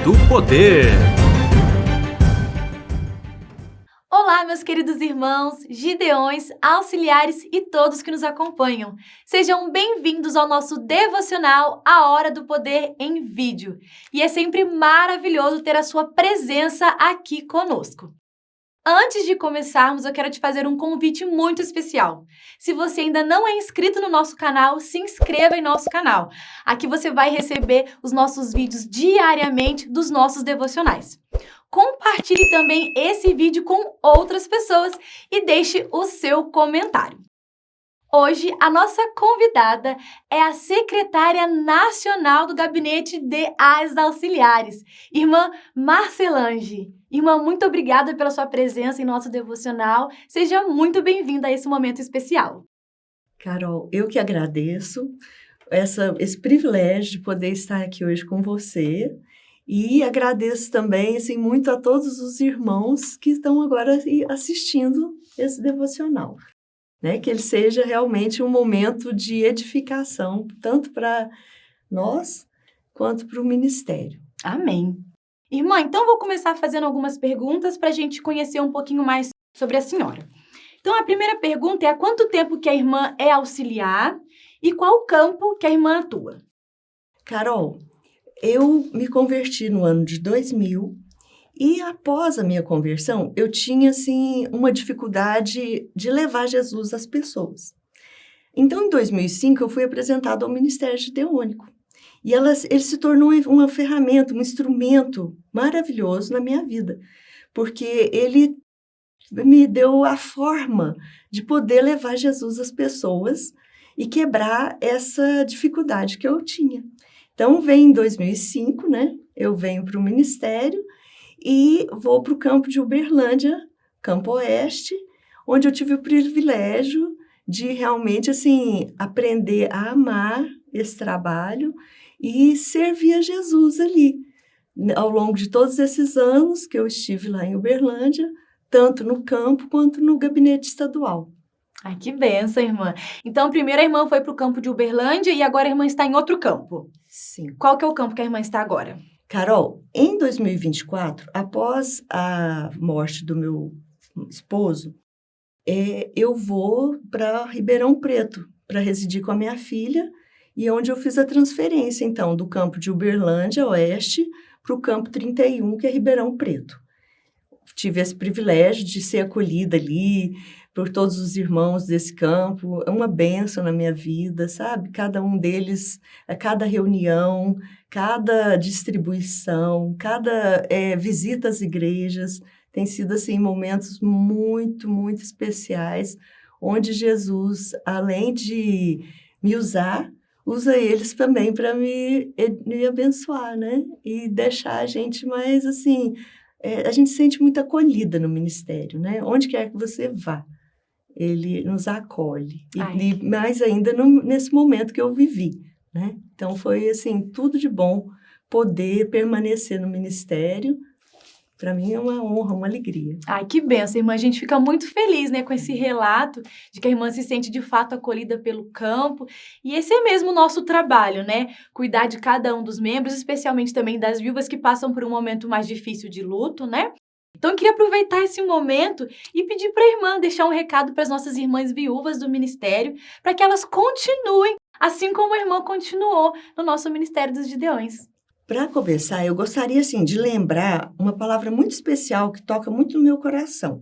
do Poder. Olá, meus queridos irmãos, gideões, auxiliares e todos que nos acompanham. Sejam bem-vindos ao nosso devocional A Hora do Poder em vídeo. E é sempre maravilhoso ter a sua presença aqui conosco. Antes de começarmos, eu quero te fazer um convite muito especial. Se você ainda não é inscrito no nosso canal, se inscreva em nosso canal. Aqui você vai receber os nossos vídeos diariamente dos nossos devocionais. Compartilhe também esse vídeo com outras pessoas e deixe o seu comentário. Hoje, a nossa convidada é a secretária nacional do Gabinete de Auxiliares, irmã Marcelange. Irmã, muito obrigada pela sua presença em nosso devocional. Seja muito bem-vinda a esse momento especial. Carol, eu que agradeço esse privilégio de poder estar aqui hoje com você e agradeço também assim, muito a todos os irmãos que estão agora assistindo esse devocional. Né, que ele seja realmente um momento de edificação, tanto para nós quanto para o ministério. Amém. Irmã, então vou começar fazendo algumas perguntas para a gente conhecer um pouquinho mais sobre a senhora. Então, a primeira pergunta é: há quanto tempo que a irmã é auxiliar e qual o campo que a irmã atua? Carol, eu me converti no ano de 2000 e após a minha conversão, eu tinha, assim, uma dificuldade de levar Jesus às pessoas. Então, em 2005, eu fui apresentada ao Ministério Gideônico. E ele se tornou uma ferramenta, um instrumento maravilhoso na minha vida. Porque ele me deu a forma de poder levar Jesus às pessoas e quebrar essa dificuldade que eu tinha. Então, vem em 2005, né? Eu venho para o Ministério e vou para o campo de Uberlândia, Campo Oeste, onde eu tive o privilégio de realmente, assim, aprender a amar esse trabalho e servir a Jesus ali. Ao longo de todos esses anos que eu estive lá em Uberlândia, tanto no campo quanto no gabinete estadual. Ai, que benção, irmã. Então, primeiro a irmã foi para o campo de Uberlândia e agora a irmã está em outro campo. Sim. Qual que é o campo que a irmã está agora? Carol, em 2024, após a morte do meu esposo, eu vou para Ribeirão Preto, para residir com a minha filha, e é onde eu fiz a transferência, então, do campo de Uberlândia, Oeste, para o campo 31, que é Ribeirão Preto. Tive esse privilégio de ser acolhida ali por todos os irmãos desse campo. É uma bênção na minha vida, sabe? Cada um deles, a cada reunião, cada distribuição, cada visita às igrejas, tem sido, assim, momentos muito, muito especiais, onde Jesus, além de me usar, usa eles também para me abençoar, né? E deixar a gente mais, assim, a gente se sente muito acolhida no ministério, né? Onde quer que você vá, ele nos acolhe. E mais ainda nesse momento que eu vivi, né? Então, foi, assim, tudo de bom poder permanecer no ministério. Para mim é uma honra, uma alegria. Ai, que benção, irmã. A gente fica muito feliz, né, com esse relato de que a irmã se sente de fato acolhida pelo campo. E esse é mesmo o nosso trabalho, né? Cuidar de cada um dos membros, especialmente também das viúvas que passam por um momento mais difícil de luto, né? Então, eu queria aproveitar esse momento e pedir para a irmã deixar um recado para as nossas irmãs viúvas do ministério, para que elas continuem, assim como a irmã continuou no nosso Ministério dos Gideões. Para começar, eu gostaria, assim, de lembrar uma palavra muito especial que toca muito no meu coração,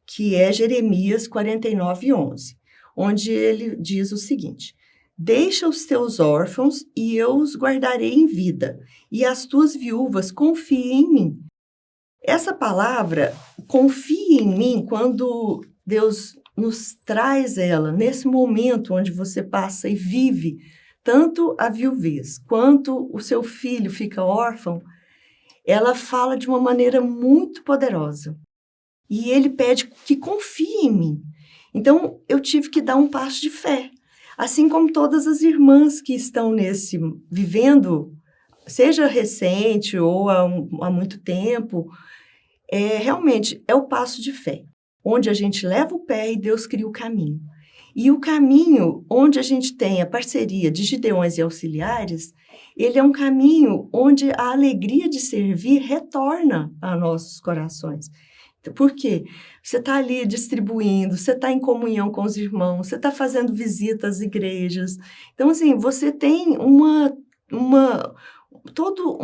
que é Jeremias 49:11, onde ele diz o seguinte: deixa os teus órfãos e eu os guardarei em vida, e as tuas viúvas confiem em mim. Essa palavra, confie em mim, quando Deus nos traz ela, nesse momento onde você passa e vive tanto a viuvez quanto o seu filho fica órfão, ela fala de uma maneira muito poderosa. E ele pede que confie em mim. Então, eu tive que dar um passo de fé. Assim como todas as irmãs que estão vivendo, seja recente ou há muito tempo, realmente é o passo de fé, onde a gente leva o pé e Deus cria o caminho. E o caminho onde a gente tem a parceria de Gideões e Auxiliares, ele é um caminho onde a alegria de servir retorna a nossos corações. Por quê? Você está ali distribuindo, você está em comunhão com os irmãos, você está fazendo visitas às igrejas. Então, assim, você tem todo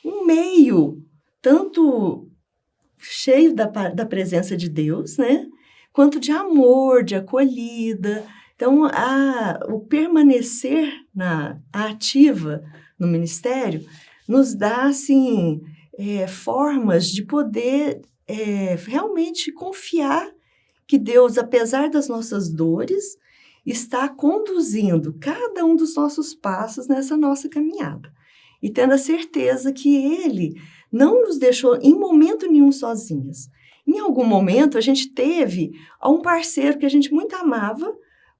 um meio, tanto cheio da presença de Deus, né? Quanto de amor, de acolhida. Então, o permanecer a ativa no ministério nos dá, assim, formas de poder realmente confiar que Deus, apesar das nossas dores, está conduzindo cada um dos nossos passos nessa nossa caminhada. E tendo a certeza que Ele não nos deixou em momento nenhum sozinhas. Em algum momento, a gente teve um parceiro que a gente muito amava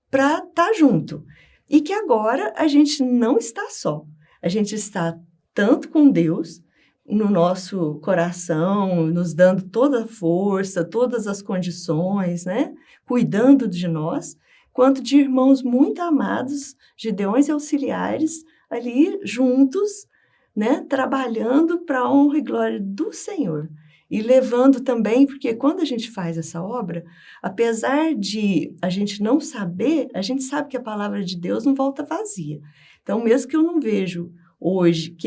para estar junto. E que agora a gente não está só. A gente está tanto com Deus, no nosso coração, nos dando toda a força, todas as condições, né? Cuidando de nós, quanto de irmãos muito amados, Gideões e Auxiliares, ali juntos, né? Trabalhando para a honra e glória do Senhor. E levando também, porque quando a gente faz essa obra, apesar de a gente não saber, a gente sabe que a palavra de Deus não volta vazia. Então, mesmo que eu não vejo hoje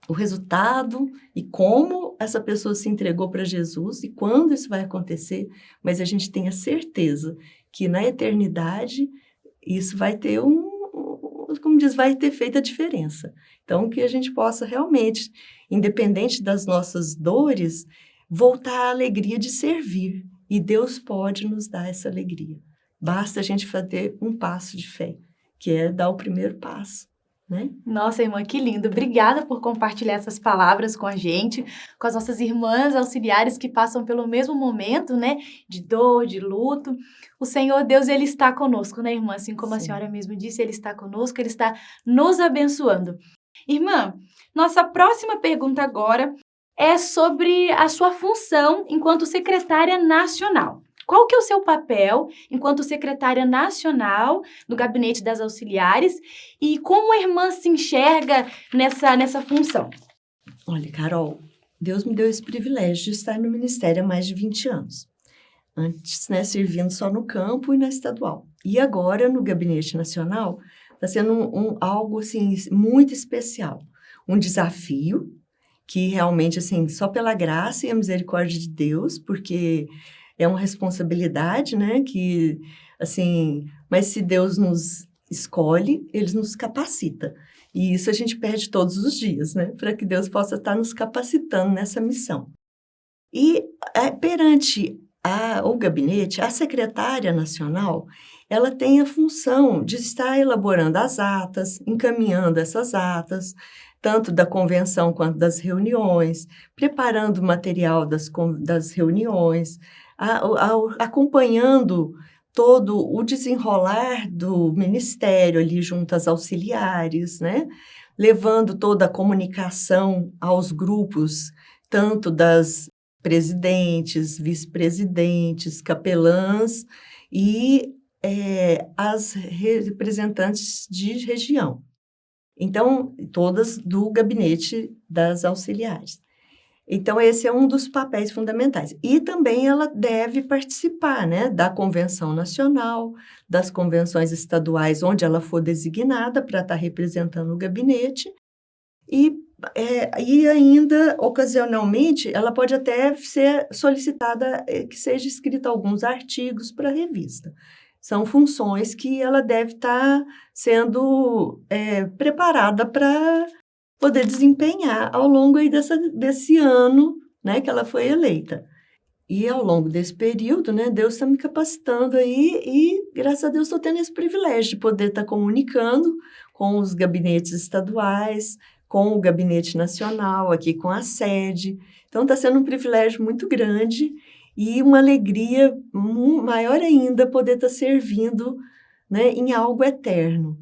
o resultado e como essa pessoa se entregou para Jesus e quando isso vai acontecer, mas a gente tem a certeza que na eternidade isso vai ter como diz, vai ter feito a diferença. Então, que a gente possa realmente, independente das nossas dores, voltar à alegria de servir. E Deus pode nos dar essa alegria. Basta a gente fazer um passo de fé, que é dar o primeiro passo. Né? Nossa, irmã, que lindo. Obrigada por compartilhar essas palavras com a gente, com as nossas irmãs auxiliares que passam pelo mesmo momento, né, de dor, de luto. O Senhor Deus, Ele está conosco, né, irmã? Assim como Sim. A senhora mesmo disse, Ele está conosco, Ele está nos abençoando. Irmã, nossa próxima pergunta agora é sobre a sua função enquanto secretária nacional. Qual que é o seu papel enquanto secretária nacional do Gabinete das Auxiliares e como a irmã se enxerga nessa função? Olha, Carol, Deus me deu esse privilégio de estar no Ministério há mais de 20 anos. Antes, né, servindo só no campo e na estadual. E agora, no Gabinete Nacional, está sendo algo assim, muito especial. Um desafio que realmente, assim, só pela graça e a misericórdia de Deus, porque é uma responsabilidade, né, que, assim, mas se Deus nos escolhe, Ele nos capacita. E isso a gente pede todos os dias, né, para que Deus possa estar nos capacitando nessa missão. E perante o gabinete, a secretária nacional, ela tem a função de estar elaborando as atas, encaminhando essas atas, tanto da convenção quanto das reuniões, preparando o material das reuniões, acompanhando todo o desenrolar do ministério ali junto às auxiliares, né? Levando toda a comunicação aos grupos, tanto das presidentes, vice-presidentes, capelãs e as representantes de região. Então, todas do gabinete das auxiliares. Então, esse é um dos papéis fundamentais. E também ela deve participar, né, da convenção nacional, das convenções estaduais, onde ela for designada para estar representando o gabinete. E ainda, ocasionalmente, ela pode até ser solicitada que seja escrita alguns artigos para a revista. São funções que ela deve estar sendo preparada para poder desempenhar ao longo aí desse ano, né, que ela foi eleita. E ao longo desse período, né, Deus está me capacitando aí e, graças a Deus, estou tendo esse privilégio de poder estar comunicando com os gabinetes estaduais, com o gabinete nacional, aqui com a sede. Então, está sendo um privilégio muito grande e uma alegria maior ainda poder estar servindo, né, em algo eterno.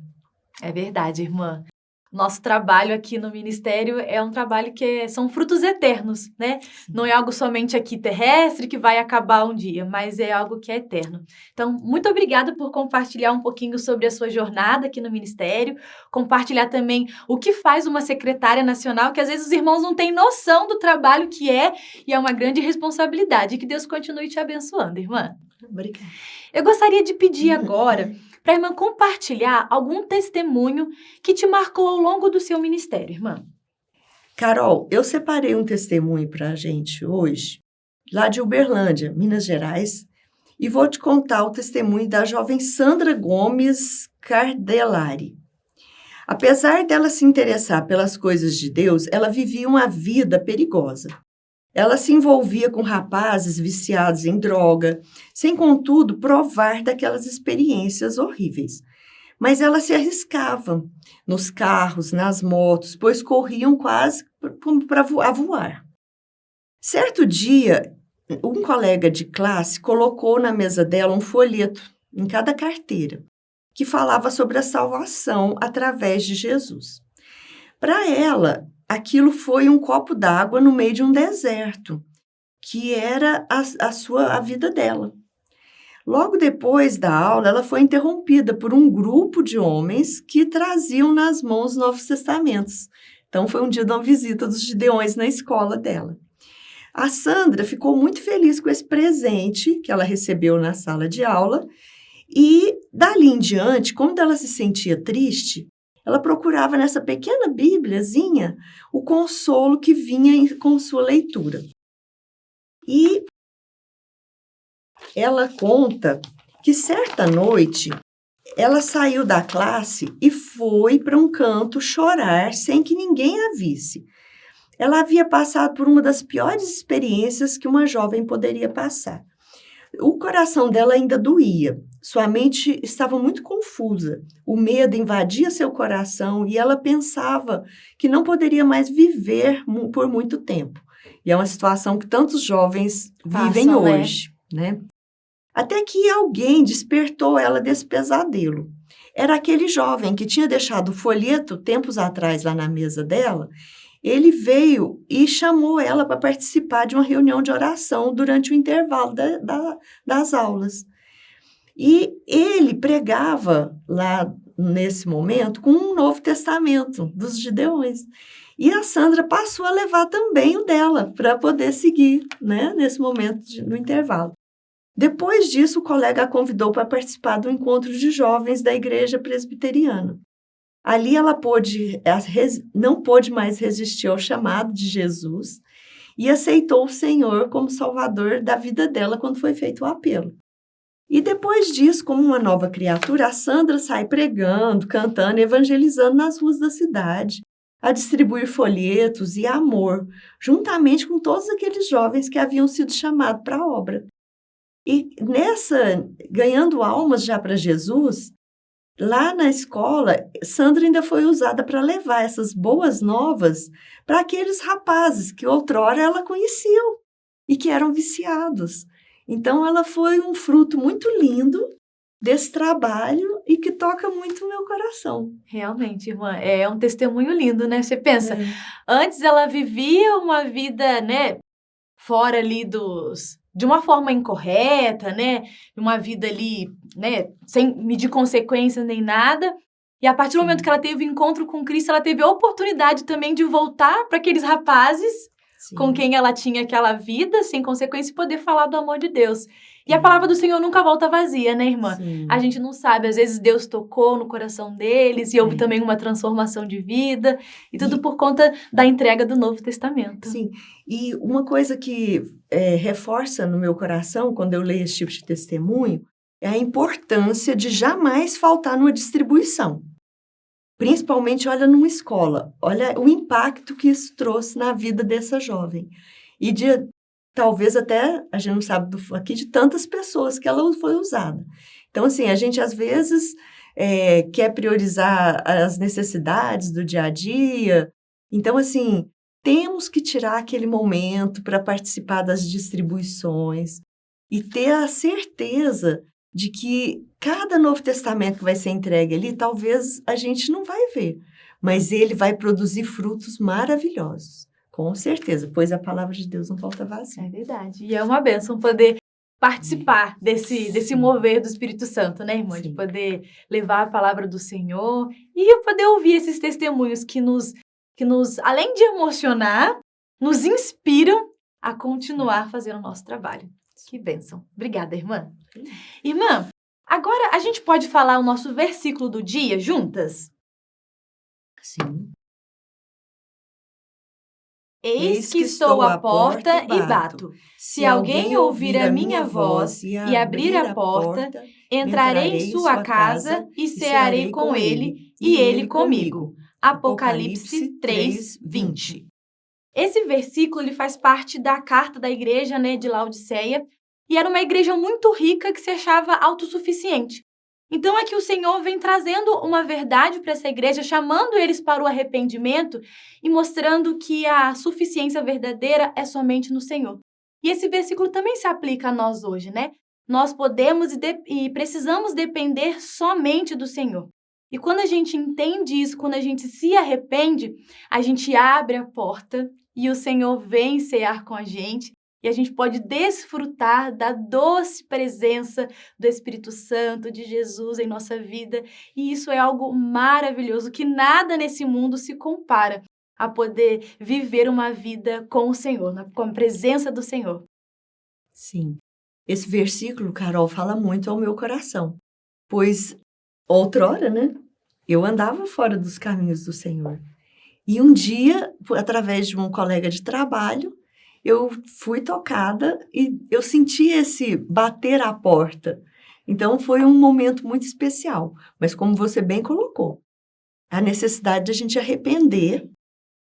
É verdade, irmã. Nosso trabalho aqui no ministério é um trabalho que são frutos eternos, né? Não é algo somente aqui terrestre que vai acabar um dia, mas é algo que é eterno. Então, muito obrigada por compartilhar um pouquinho sobre a sua jornada aqui no ministério, compartilhar também o que faz uma secretária nacional, que às vezes os irmãos não têm noção do trabalho que é, e é uma grande responsabilidade. Que Deus continue te abençoando, irmã. Obrigada. Eu gostaria de pedir agora para a irmã compartilhar algum testemunho que te marcou ao longo do seu ministério, irmã. Carol, eu separei um testemunho para a gente hoje, lá de Uberlândia, Minas Gerais, e vou te contar o testemunho da jovem Sandra Gomes Cardellari. Apesar dela se interessar pelas coisas de Deus, ela vivia uma vida perigosa. Ela se envolvia com rapazes viciados em droga, sem, contudo, provar daquelas experiências horríveis. Mas ela se arriscava nos carros, nas motos, pois corriam quase como para voar. Certo dia, um colega de classe colocou na mesa dela um folheto em cada carteira, que falava sobre a salvação através de Jesus. Para ela, aquilo foi um copo d'água no meio de um deserto, que era a vida dela. Logo depois da aula, ela foi interrompida por um grupo de homens que traziam nas mãos Novos Testamentos. Então, foi um dia de uma visita dos Gideões na escola dela. A Sandra ficou muito feliz com esse presente que ela recebeu na sala de aula e, dali em diante, quando ela se sentia triste, ela procurava nessa pequena bíbliazinha o consolo que vinha com sua leitura. E ela conta que certa noite ela saiu da classe e foi para um canto chorar sem que ninguém a visse. Ela havia passado por uma das piores experiências que uma jovem poderia passar. O coração dela ainda doía, sua mente estava muito confusa, o medo invadia seu coração e ela pensava que não poderia mais viver por muito tempo. E é uma situação que tantos jovens vivem hoje, né? Até que alguém despertou ela desse pesadelo. Era aquele jovem que tinha deixado o folheto tempos atrás lá na mesa dela. Ele veio e chamou ela para participar de uma reunião de oração durante o intervalo das aulas. E ele pregava lá, nesse momento, com um Novo Testamento dos Gideões. E a Sandra passou a levar também o dela para poder seguir, né, nesse momento no intervalo. Depois disso, o colega a convidou para participar do encontro de jovens da igreja presbiteriana. Ali ela não pôde mais resistir ao chamado de Jesus e aceitou o Senhor como Salvador da vida dela quando foi feito o apelo. E depois disso, como uma nova criatura, a Sandra sai pregando, cantando, evangelizando nas ruas da cidade, a distribuir folhetos e amor, juntamente com todos aqueles jovens que haviam sido chamados para a obra. E ganhando almas já para Jesus, lá na escola, Sandra ainda foi usada para levar essas boas novas para aqueles rapazes que outrora ela conheceu e que eram viciados. Então, ela foi um fruto muito lindo desse trabalho e que toca muito o meu coração. Realmente, irmã, é um testemunho lindo, né? Você pensa, antes ela vivia uma vida, né, fora ali de uma forma incorreta, né? Uma vida ali, né, sem medir consequências nem nada. E a partir do momento que ela teve o encontro com Cristo, ela teve a oportunidade também de voltar para aqueles rapazes com quem ela tinha aquela vida, sem consequência, e poder falar do amor de Deus. E a palavra do Senhor nunca volta vazia, né, irmã? Sim. A gente não sabe, às vezes Deus tocou no coração deles e houve também uma transformação de vida, e tudo por conta da entrega do Novo Testamento. Sim, e uma coisa que reforça no meu coração, quando eu leio esse tipo de testemunho, é a importância de jamais faltar numa distribuição. Principalmente, olha, numa escola. Olha o impacto que isso trouxe na vida dessa jovem. E talvez até, a gente não sabe aqui, de tantas pessoas que ela foi usada. Então, assim, a gente às vezes quer priorizar as necessidades do dia a dia. Então, assim, temos que tirar aquele momento para participar das distribuições e ter a certeza de que cada Novo Testamento que vai ser entregue ali, talvez a gente não vai ver, mas ele vai produzir frutos maravilhosos, com certeza, pois a palavra de Deus não volta vazia. É verdade. E é uma bênção poder participar desse Sim. mover do Espírito Santo, né, irmã? De Sim. poder levar a palavra do Senhor e poder ouvir esses testemunhos que nos, além de emocionar, nos inspiram a continuar fazendo o nosso trabalho. Que bênção. Obrigada, irmã. Irmã, agora a gente pode falar o nosso versículo do dia juntas? Sim. Eis que estou à porta e bato. Se alguém ouvir a minha voz e abrir a porta, entrarei em sua casa e cearei com ele e ele comigo. Apocalipse 3:20. Esse versículo ele faz parte da carta da igreja, né, de Laodiceia, e era uma igreja muito rica que se achava autossuficiente. Então é que o Senhor vem trazendo uma verdade para essa igreja, chamando eles para o arrependimento e mostrando que a suficiência verdadeira é somente no Senhor. E esse versículo também se aplica a nós hoje, né? Nós podemos e precisamos depender somente do Senhor. E quando a gente entende isso, quando a gente se arrepende, a gente abre a porta e o Senhor vem cear com a gente. E a gente pode desfrutar da doce presença do Espírito Santo, de Jesus em nossa vida. E isso é algo maravilhoso, que nada nesse mundo se compara a poder viver uma vida com o Senhor, com a presença do Senhor. Sim. Esse versículo, Carol, fala muito ao meu coração. Pois, outrora, né, eu andava fora dos caminhos do Senhor. E um dia, através de um colega de trabalho, eu fui tocada e eu senti esse bater à porta. Então, foi um momento muito especial. Mas, como você bem colocou, a necessidade de a gente arrepender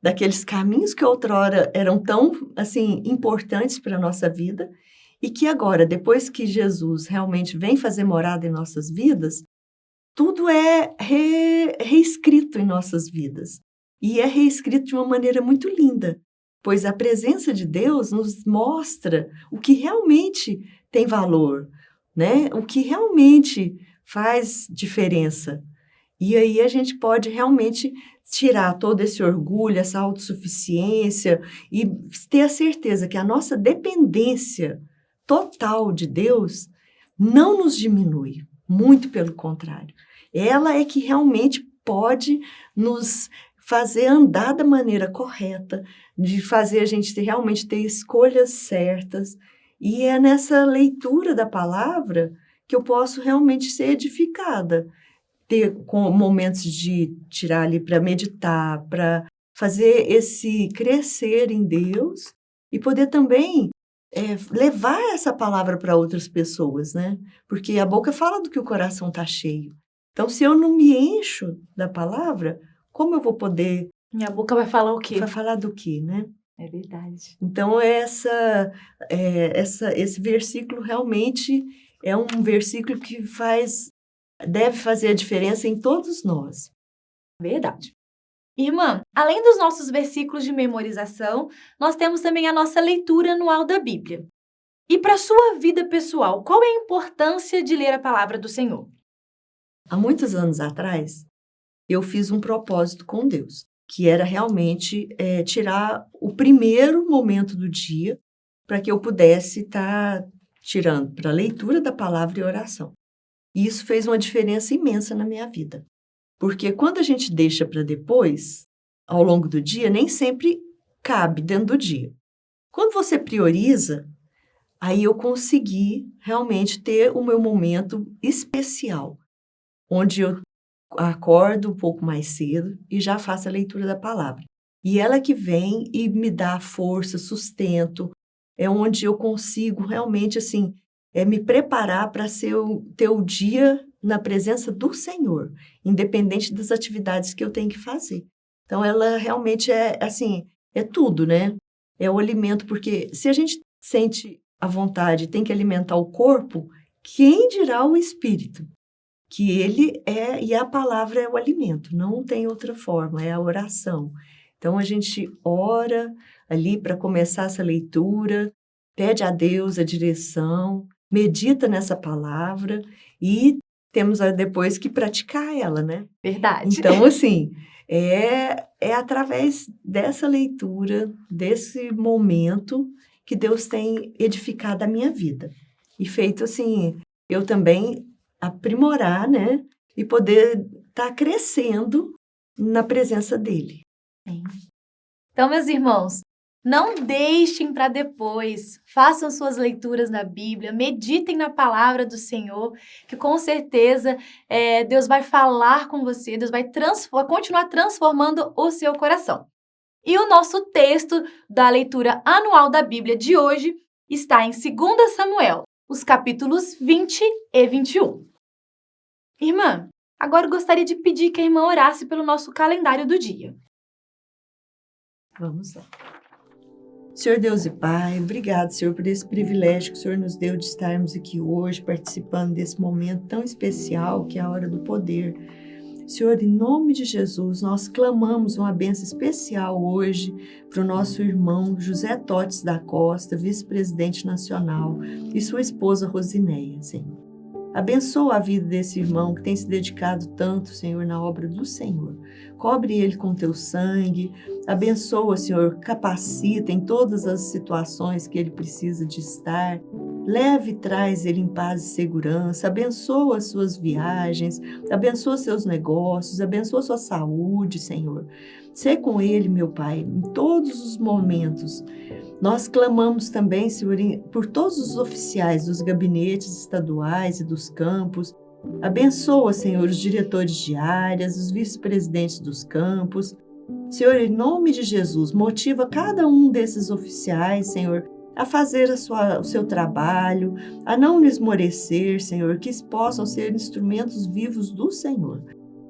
daqueles caminhos que outrora eram tão, assim, importantes para a nossa vida e que agora, depois que Jesus realmente vem fazer morada em nossas vidas, tudo é reescrito em nossas vidas. E é reescrito de uma maneira muito linda. Pois a presença de Deus nos mostra o que realmente tem valor, né? O que realmente faz diferença. E aí a gente pode realmente tirar todo esse orgulho, essa autossuficiência e ter a certeza que a nossa dependência total de Deus não nos diminui, muito pelo contrário. Ela é que realmente pode nos fazer andar da maneira correta, de fazer a gente realmente ter escolhas certas. E é nessa leitura da palavra que eu posso realmente ser edificada. Ter com momentos de tirar ali para meditar, para fazer esse crescer em Deus e poder também levar essa palavra para outras pessoas, né? Porque a boca fala do que o coração está cheio. Então, se eu não me encho da palavra, como eu vou poder... Minha boca vai falar o quê? Vai falar do quê, né? É verdade. Então, esse versículo realmente é um versículo que deve fazer a diferença em todos nós. Verdade. Irmã, além dos nossos versículos de memorização, nós temos também a nossa leitura anual da Bíblia. E para a sua vida pessoal, qual é a importância de ler a palavra do Senhor? Há muitos anos atrás, eu fiz um propósito com Deus, que era realmente tirar o primeiro momento do dia para que eu pudesse estar tirando para a leitura da palavra e oração. E isso fez uma diferença imensa na minha vida. Porque quando a gente deixa para depois, ao longo do dia, nem sempre cabe dentro do dia. Quando você prioriza, aí eu consegui realmente ter o meu momento especial, onde eu acordo um pouco mais cedo e já faço a leitura da palavra. E ela que vem e me dá força, sustento, é onde eu consigo realmente, assim, me preparar para ter o dia na presença do Senhor, independente das atividades que eu tenho que fazer. Então, ela realmente é tudo, né? É o alimento, porque se a gente sente a vontade, tem que alimentar o corpo, quem dirá o espírito? Que ele e a palavra é o alimento, não tem outra forma, é a oração. Então, a gente ora ali para começar essa leitura, pede a Deus a direção, medita nessa palavra e temos depois que praticar ela, né? Verdade. Então, assim, É através dessa leitura, desse momento, que Deus tem edificado a minha vida. E feito assim, eu também aprimorar, né? E poder estar crescendo na presença dele. Sim. Então, meus irmãos, não deixem para depois. Façam suas leituras na Bíblia, meditem na palavra do Senhor, que com certeza Deus vai falar com você, Deus vai continuar transformando o seu coração. E o nosso texto da leitura anual da Bíblia de hoje está em 2 Samuel, os capítulos 20 e 21. Irmã, agora eu gostaria de pedir que a irmã orasse pelo nosso calendário do dia. Vamos lá. Senhor Deus e Pai, obrigado, Senhor, por esse privilégio que o Senhor nos deu de estarmos aqui hoje, participando desse momento tão especial que é a hora do poder. Senhor, em nome de Jesus, nós clamamos uma bênção especial hoje para o nosso irmão José Totes da Costa, vice-presidente nacional, e sua esposa Rosineia, Senhor. Abençoa a vida desse irmão que tem se dedicado tanto, Senhor, na obra do Senhor. Cobre ele com teu sangue. Abençoa, Senhor, capacita em todas as situações que ele precisa de estar. Leve e traz ele em paz e segurança. Abençoa as suas viagens. Abençoa seus negócios. Abençoa sua saúde, Senhor. Sê com ele, meu Pai, em todos os momentos. Nós clamamos também, Senhor, por todos os oficiais dos gabinetes estaduais e dos campos. Abençoa, Senhor, os diretores de áreas, os vice-presidentes dos campos. Senhor, em nome de Jesus, motiva cada um desses oficiais, Senhor, a fazer o seu trabalho, a não esmorecer, Senhor, que possam ser instrumentos vivos do Senhor.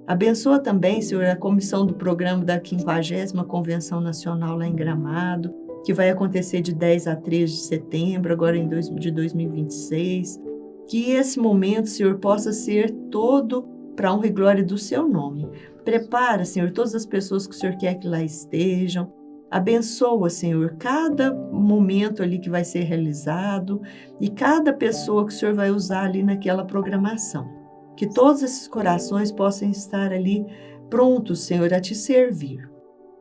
Abençoa também, Senhor, a comissão do programa da 50ª Convenção Nacional lá em Gramado, que vai acontecer de 10 a 13 de setembro, agora de 2026. Que esse momento, Senhor, possa ser todo para a honra e glória do seu nome. Prepara, Senhor, todas as pessoas que o Senhor quer que lá estejam. Abençoa, Senhor, cada momento ali que vai ser realizado e cada pessoa que o Senhor vai usar ali naquela programação. Que todos esses corações possam estar ali prontos, Senhor, a te servir.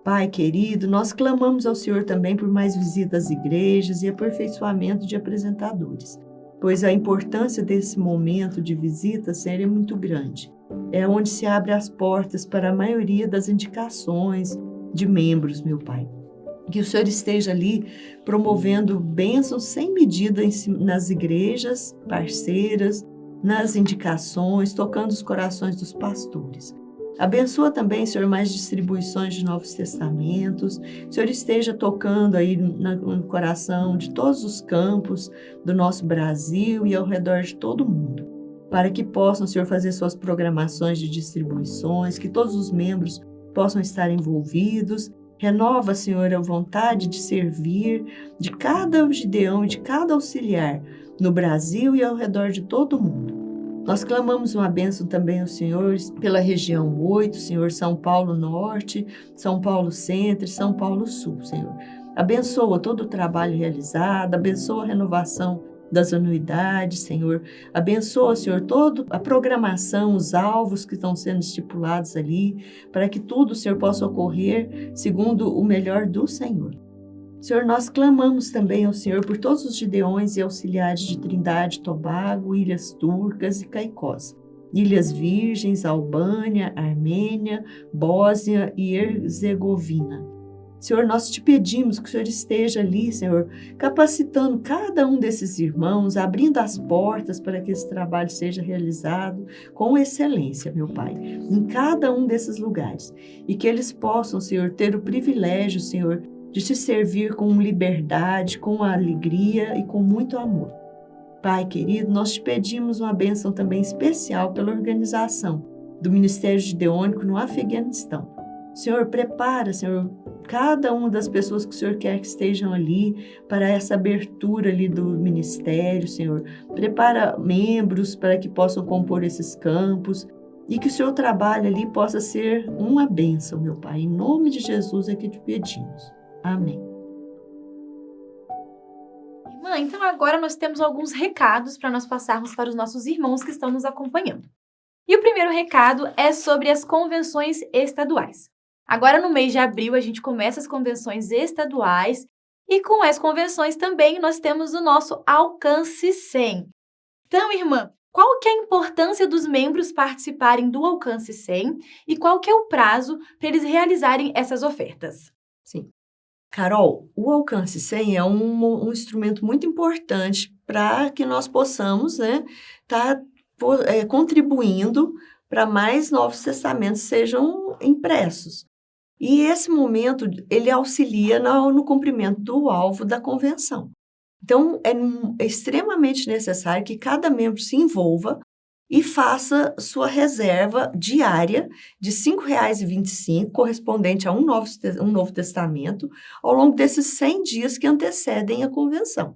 Pai querido, nós clamamos ao Senhor também por mais visitas às igrejas e aperfeiçoamento de apresentadores, pois a importância desse momento de visita, Senhor, é muito grande. É onde se abre as portas para a maioria das indicações de membros, meu Pai. Que o Senhor esteja ali promovendo bênçãos sem medida nas igrejas parceiras, nas indicações, tocando os corações dos pastores. Abençoa também, Senhor, mais distribuições de Novos Testamentos. Que o Senhor esteja tocando aí no coração de todos os campos do nosso Brasil e ao redor de todo o mundo, para que possam, Senhor, fazer suas programações de distribuições, que todos os membros possam estar envolvidos. Renova, Senhor, a vontade de servir de cada Gideão e de cada auxiliar no Brasil e ao redor de todo o mundo. Nós clamamos uma bênção também ao Senhor pela região 8, Senhor, São Paulo Norte, São Paulo Centro e São Paulo Sul, Senhor. Abençoa todo o trabalho realizado, abençoa a renovação das anuidades, Senhor. Abençoa, Senhor, toda a programação, os alvos que estão sendo estipulados ali, para que tudo, Senhor, possa ocorrer segundo o melhor do Senhor. Senhor, nós clamamos também ao Senhor por todos os gideões e auxiliares de Trindade, Tobago, Ilhas Turcas e Caicós, Ilhas Virgens, Albânia, Armênia, Bósnia e Herzegovina. Senhor, nós te pedimos que o Senhor esteja ali, Senhor, capacitando cada um desses irmãos, abrindo as portas para que esse trabalho seja realizado com excelência, meu Pai, em cada um desses lugares. E que eles possam, Senhor, ter o privilégio, Senhor, de te servir com liberdade, com alegria e com muito amor. Pai querido, nós te pedimos uma bênção também especial pela organização do Ministério Gideônico no Afeganistão. Senhor, prepara, Senhor, cada uma das pessoas que o Senhor quer que estejam ali para essa abertura ali do ministério, Senhor. Prepara membros para que possam compor esses campos e que o Senhor trabalho ali possa ser uma bênção, meu Pai. Em nome de Jesus é que te pedimos. Amém. Irmã, então agora nós temos alguns recados para nós passarmos para os nossos irmãos que estão nos acompanhando. E o primeiro recado é sobre as convenções estaduais. Agora, no mês de abril, a gente começa as convenções estaduais e com as convenções também nós temos o nosso Alcance 100. Então, irmã, qual que é a importância dos membros participarem do Alcance 100 e qual que é o prazo para eles realizarem essas ofertas? Sim. Carol, o Alcance 100 é um instrumento muito importante para que nós possamos, né, contribuindo para mais novos testamentos sejam impressos. E esse momento, ele auxilia no cumprimento do alvo da convenção. Então, é extremamente necessário que cada membro se envolva e faça sua reserva diária de R$ 5,25, correspondente a um novo testamento, ao longo desses 100 dias que antecedem a convenção.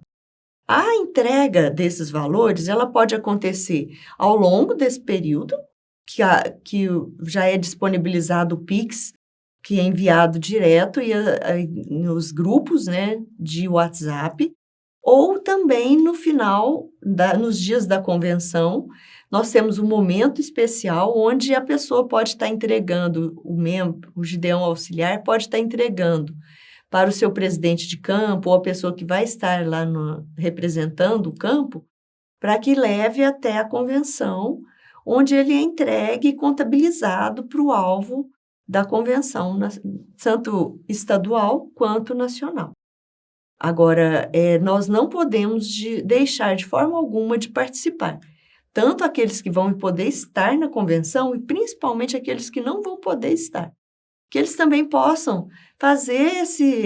A entrega desses valores, ela pode acontecer ao longo desse período, que já é disponibilizado o Pix, que é enviado direto nos grupos, né, de WhatsApp, ou também no final, nos dias da convenção, nós temos um momento especial onde a pessoa pode estar entregando, o Gideão auxiliar pode estar entregando para o seu presidente de campo ou a pessoa que vai estar lá representando o campo, para que leve até a convenção, onde ele é entregue e contabilizado para o alvo da convenção, tanto estadual quanto nacional. Agora, nós não podemos deixar de forma alguma de participar, tanto aqueles que vão poder estar na convenção e principalmente aqueles que não vão poder estar, que eles também possam fazer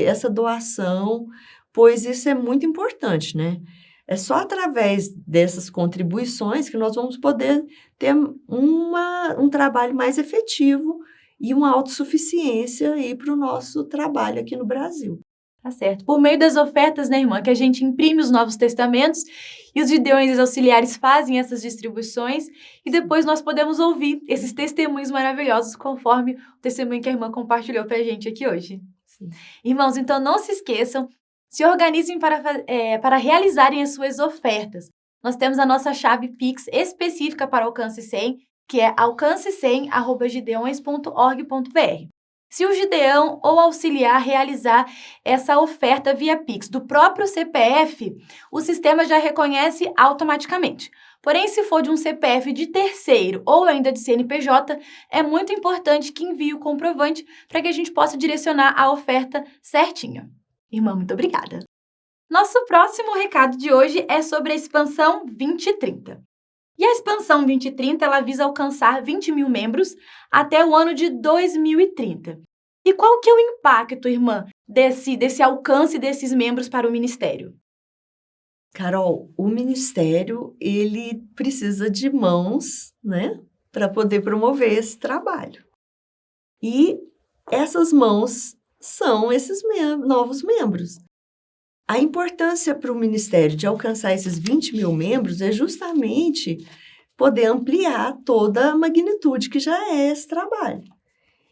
essa doação, pois isso é muito importante, né? É só através dessas contribuições que nós vamos poder ter um trabalho mais efetivo e uma autossuficiência para o nosso trabalho aqui no Brasil. Tá certo. Por meio das ofertas, né, irmã, que a gente imprime os Novos Testamentos e os gideões e os auxiliares fazem essas distribuições e depois nós podemos ouvir esses testemunhos maravilhosos conforme o testemunho que a irmã compartilhou pra gente aqui hoje. Sim. Irmãos, então não se esqueçam, se organizem para realizarem as suas ofertas. Nós temos a nossa chave Pix específica para Alcance 100, que é alcance100@gideões.org.br. Se o Gideão ou auxiliar realizar essa oferta via Pix do próprio CPF, o sistema já reconhece automaticamente. Porém, se for de um CPF de terceiro ou ainda de CNPJ, é muito importante que envie o comprovante para que a gente possa direcionar a oferta certinho. Irmã, muito obrigada. Nosso próximo recado de hoje é sobre a expansão 2030. E a expansão 2030, ela visa alcançar 20 mil membros até o ano de 2030. E qual que é o impacto, irmã, desse alcance desses membros para o ministério? Carol, o ministério, ele precisa de mãos, né, para poder promover esse trabalho. E essas mãos são esses novos membros. A importância para o Ministério de alcançar esses 20 mil membros é justamente poder ampliar toda a magnitude que já é esse trabalho.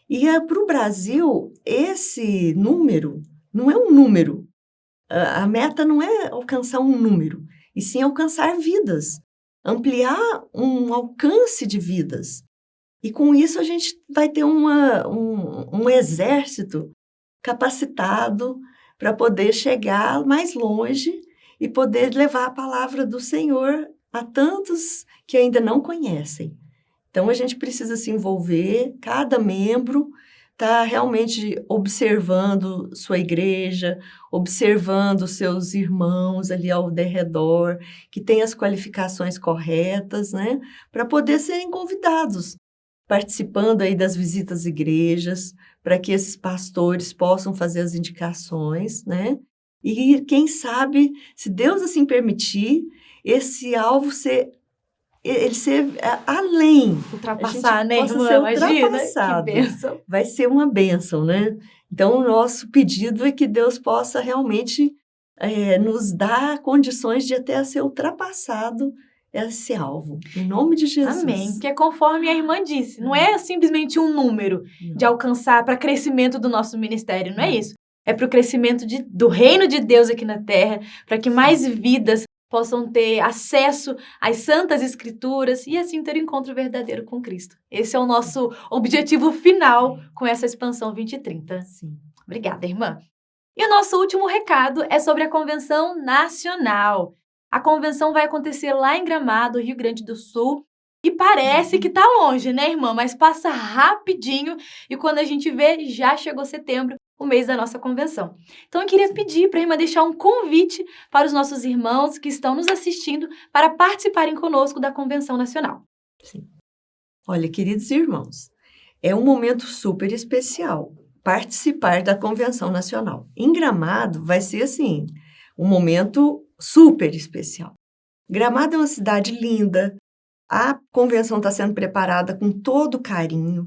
E para o Brasil, esse número não é um número. A meta não é alcançar um número, e sim alcançar vidas, ampliar um alcance de vidas. E com isso a gente vai ter um exército capacitado para poder chegar mais longe e poder levar a palavra do Senhor a tantos que ainda não conhecem. Então, a gente precisa se envolver, cada membro está realmente observando sua igreja, observando seus irmãos ali ao derredor, que têm as qualificações corretas, né, para poder serem convidados, participando aí das visitas às igrejas, para que esses pastores possam fazer as indicações, né? E quem sabe, se Deus assim permitir, esse alvo ser além. Ultrapassar, né, irmã? Ser ultrapassado. Que bênção. Vai ser uma bênção, né? Então, o nosso pedido é que Deus possa realmente nos dar condições de até ser ultrapassado esse alvo, em nome de Jesus. Amém. Porque conforme a irmã disse, não é simplesmente um número de alcançar para crescimento do nosso ministério, não é isso. É para o crescimento do reino de Deus aqui na terra, para que mais vidas possam ter acesso às santas escrituras e assim ter um encontro verdadeiro com Cristo. Esse é o nosso objetivo final com essa expansão 2030. Sim. Obrigada, irmã. E o nosso último recado é sobre a Convenção Nacional. A convenção vai acontecer lá em Gramado, Rio Grande do Sul. E parece que tá longe, né, irmã? Mas passa rapidinho e quando a gente vê, já chegou setembro, o mês da nossa convenção. Então eu queria pedir para a irmã deixar um convite para os nossos irmãos que estão nos assistindo para participarem conosco da Convenção Nacional. Sim. Olha, queridos irmãos, é um momento super especial participar da Convenção Nacional. Em Gramado vai ser assim, um momento super especial. Gramado é uma cidade linda. A convenção está sendo preparada com todo carinho.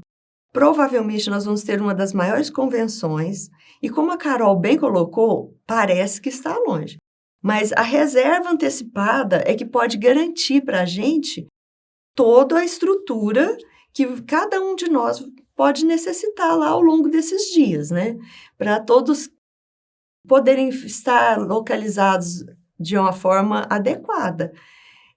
Provavelmente nós vamos ter uma das maiores convenções. E como a Carol bem colocou, parece que está longe. Mas a reserva antecipada é que pode garantir para a gente toda a estrutura que cada um de nós pode necessitar lá ao longo desses dias, né? Para todos poderem estar localizados de uma forma adequada.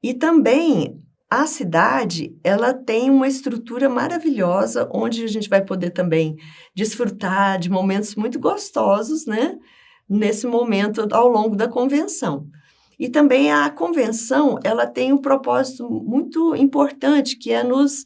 E também a cidade, ela tem uma estrutura maravilhosa, onde a gente vai poder também desfrutar de momentos muito gostosos, né? Nesse momento, ao longo da convenção. E também a convenção, ela tem um propósito muito importante, que é nos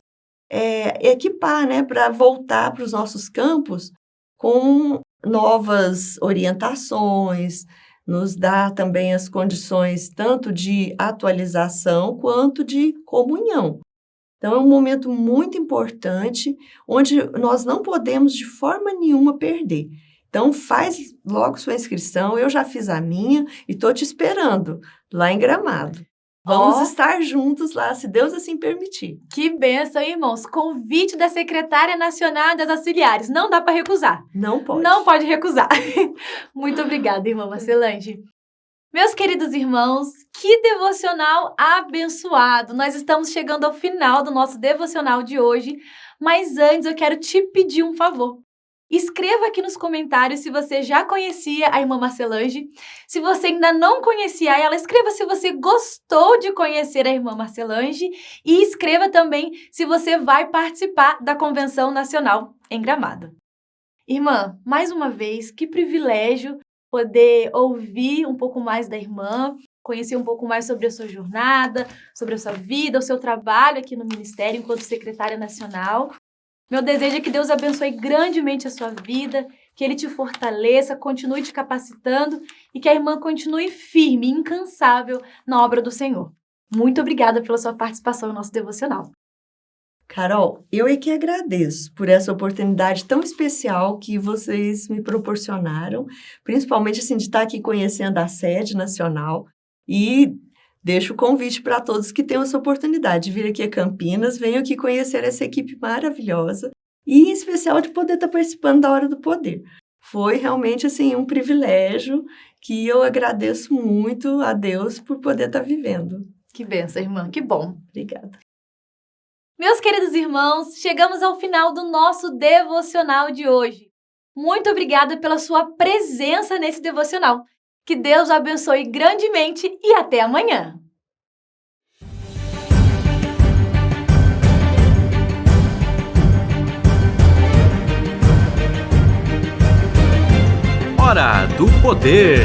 equipar, né? Para voltar para os nossos campos com novas orientações, nos dá também as condições tanto de atualização quanto de comunhão. Então, é um momento muito importante, onde nós não podemos de forma nenhuma perder. Então, faz logo sua inscrição, eu já fiz a minha e estou te esperando lá em Gramado. Vamos estar juntos lá, se Deus assim permitir. Que bênção, irmãos. Convite da Secretária Nacional das Auxiliares. Não dá para recusar. Não pode. Não pode recusar. Muito obrigada, irmã Marcelange. Meus queridos irmãos, que devocional abençoado. Nós estamos chegando ao final do nosso devocional de hoje, mas antes eu quero te pedir um favor. Escreva aqui nos comentários se você já conhecia a irmã Marcelange. Se você ainda não conhecia ela, escreva se você gostou de conhecer a irmã Marcelange e escreva também se você vai participar da Convenção Nacional em Gramado. Irmã, mais uma vez, que privilégio poder ouvir um pouco mais da irmã, conhecer um pouco mais sobre a sua jornada, sobre a sua vida, o seu trabalho aqui no Ministério enquanto secretária nacional. Meu desejo é que Deus abençoe grandemente a sua vida, que Ele te fortaleça, continue te capacitando e que a irmã continue firme e incansável na obra do Senhor. Muito obrigada pela sua participação no nosso devocional. Carol, eu é que agradeço por essa oportunidade tão especial que vocês me proporcionaram, principalmente assim, de estar aqui conhecendo a sede nacional e deixo o convite para todos que tenham essa oportunidade de vir aqui a Campinas, venham aqui conhecer essa equipe maravilhosa e, em especial, de poder estar participando da Hora do Poder. Foi realmente, assim, um privilégio que eu agradeço muito a Deus por poder estar vivendo. Que bênção, irmã, que bom. Obrigada. Meus queridos irmãos, chegamos ao final do nosso devocional de hoje. Muito obrigada pela sua presença nesse devocional. Que Deus o abençoe grandemente e até amanhã! Hora do Poder.